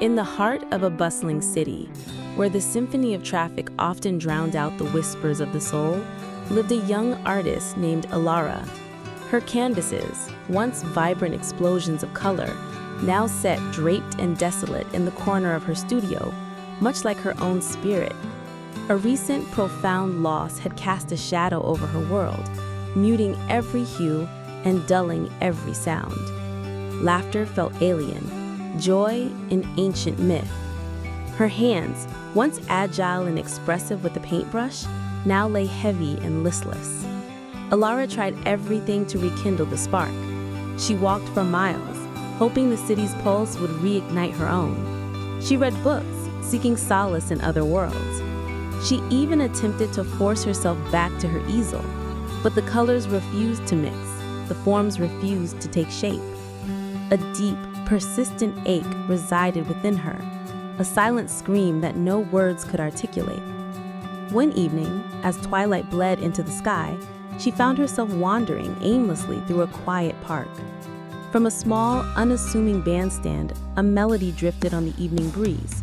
In the heart of a bustling city, where the symphony of traffic often drowned out the whispers of the soul, lived a young artist named Alara. Her canvases, once vibrant explosions of color, now sat draped and desolate in the corner of her studio, much like her own spirit. A recent profound loss had cast a shadow over her world, muting every hue and dulling every sound. Laughter felt alien, joy an ancient myth. Her hands, once agile and expressive with a paintbrush, now lay heavy and listless. Alara tried everything to rekindle the spark. She walked for miles, hoping the city's pulse would reignite her own. She read books, seeking solace in other worlds. She even attempted to force herself back to her easel, but the colors refused to mix, the forms refused to take shape. A deep, persistent ache resided within her, a silent scream that no words could articulate. One evening, as twilight bled into the sky, she found herself wandering aimlessly through a quiet park. From a small, unassuming bandstand, a melody drifted on the evening breeze.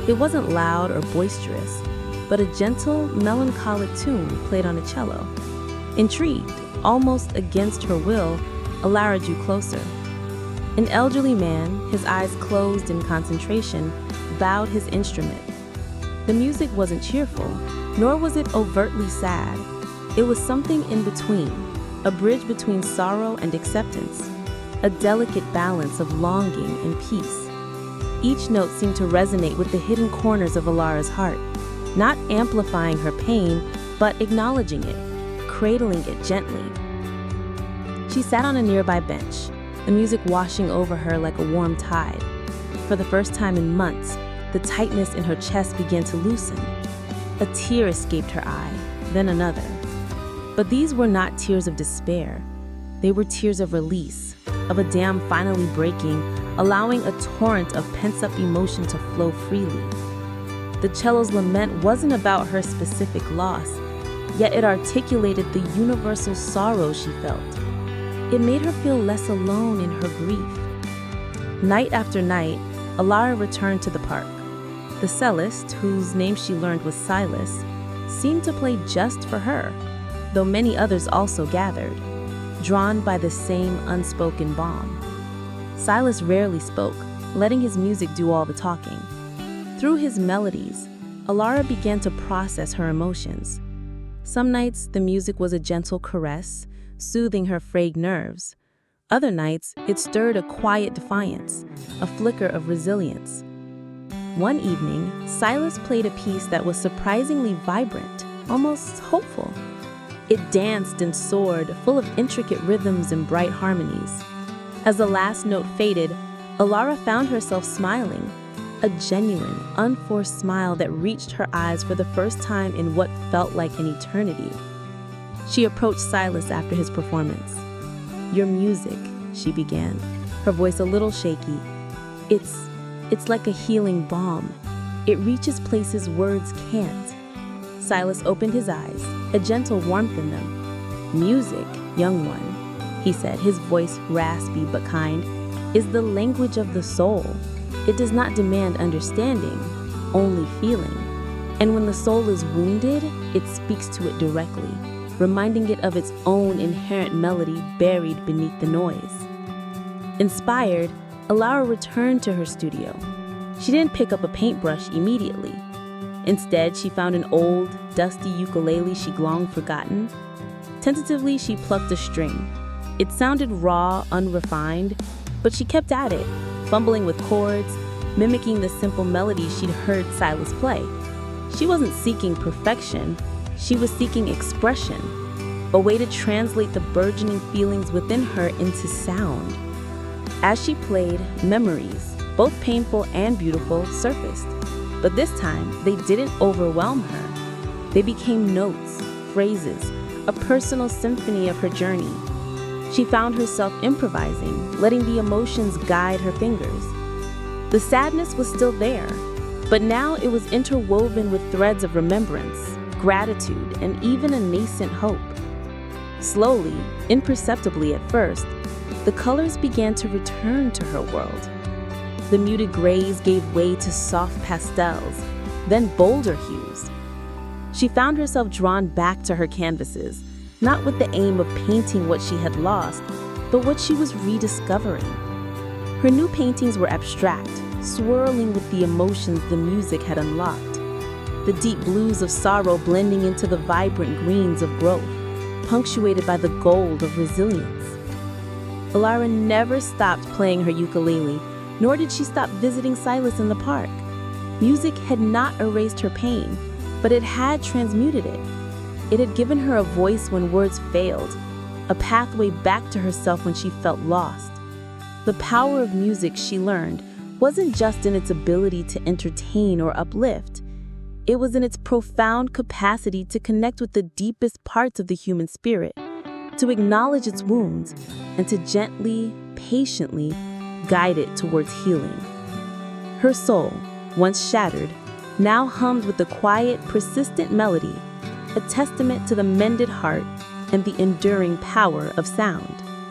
It wasn't loud or boisterous, but a gentle, melancholic tune played on a cello. Intrigued, almost against her will, Alara drew closer. An elderly man, his eyes closed in concentration, bowed his instrument. The music wasn't cheerful, nor was it overtly sad. It was something in between, a bridge between sorrow and acceptance, a delicate balance of longing and peace. Each note seemed to resonate with the hidden corners of Alara's heart, not amplifying her pain, but acknowledging it, cradling it gently. She sat on a nearby bench, the music washing over her like a warm tide. For the first time in months, the tightness in her chest began to loosen. A tear escaped her eye, then another. But these were not tears of despair. They were tears of release, of a dam finally breaking, allowing a torrent of pent-up emotion to flow freely. The cello's lament wasn't about her specific loss, yet it articulated the universal sorrow she felt. It made her feel less alone in her grief. Night after night, Alara returned to the park. The cellist, whose name she learned was Silas, seemed to play just for her, though many others also gathered, drawn by the same unspoken balm. Silas rarely spoke, letting his music do all the talking. Through his melodies, Alara began to process her emotions. Some nights, the music was a gentle caress, soothing her frayed nerves. Other nights, it stirred a quiet defiance, a flicker of resilience. One evening, Silas played a piece that was surprisingly vibrant, almost hopeful. It danced and soared, full of intricate rhythms and bright harmonies. As the last note faded, Alara found herself smiling, a genuine, unforced smile that reached her eyes for the first time in what felt like an eternity. She approached Silas after his performance. "Your music," she began, her voice a little shaky. It's like a healing balm. It reaches places words can't." Silas opened his eyes, a gentle warmth in them. "Music, young one," he said, his voice raspy but kind, "is the language of the soul. It does not demand understanding, only feeling. And when the soul is wounded, it speaks to it directly, reminding it of its own inherent melody buried beneath the noise." Inspired, Alara returned to her studio. She didn't pick up a paintbrush immediately. Instead, she found an old, dusty ukulele she'd long forgotten. Tentatively, she plucked a string. It sounded raw, unrefined, but she kept at it, fumbling with chords, mimicking the simple melodies she'd heard Silas play. She wasn't seeking perfection, she was seeking expression, a way to translate the burgeoning feelings within her into sound. As she played, memories, both painful and beautiful, surfaced. But this time, they didn't overwhelm her. They became notes, phrases, a personal symphony of her journey. She found herself improvising, letting the emotions guide her fingers. The sadness was still there, but now it was interwoven with threads of remembrance, gratitude, and even a nascent hope. Slowly, imperceptibly at first, the colors began to return to her world. The muted grays gave way to soft pastels, then bolder hues. She found herself drawn back to her canvases, not with the aim of painting what she had lost, but what she was rediscovering. Her new paintings were abstract, swirling with the emotions the music had unlocked, the deep blues of sorrow blending into the vibrant greens of growth, punctuated by the gold of resilience. Alara never stopped playing her ukulele, nor did she stop visiting Silas in the park. Music had not erased her pain, but it had transmuted it. It had given her a voice when words failed, a pathway back to herself when she felt lost. The power of music, she learned, wasn't just in its ability to entertain or uplift. It was in its profound capacity to connect with the deepest parts of the human spirit, to acknowledge its wounds, and to gently, patiently guide it towards healing. Her soul, once shattered, now hummed with the quiet, persistent melody, a testament to the mended heart and the enduring power of sound.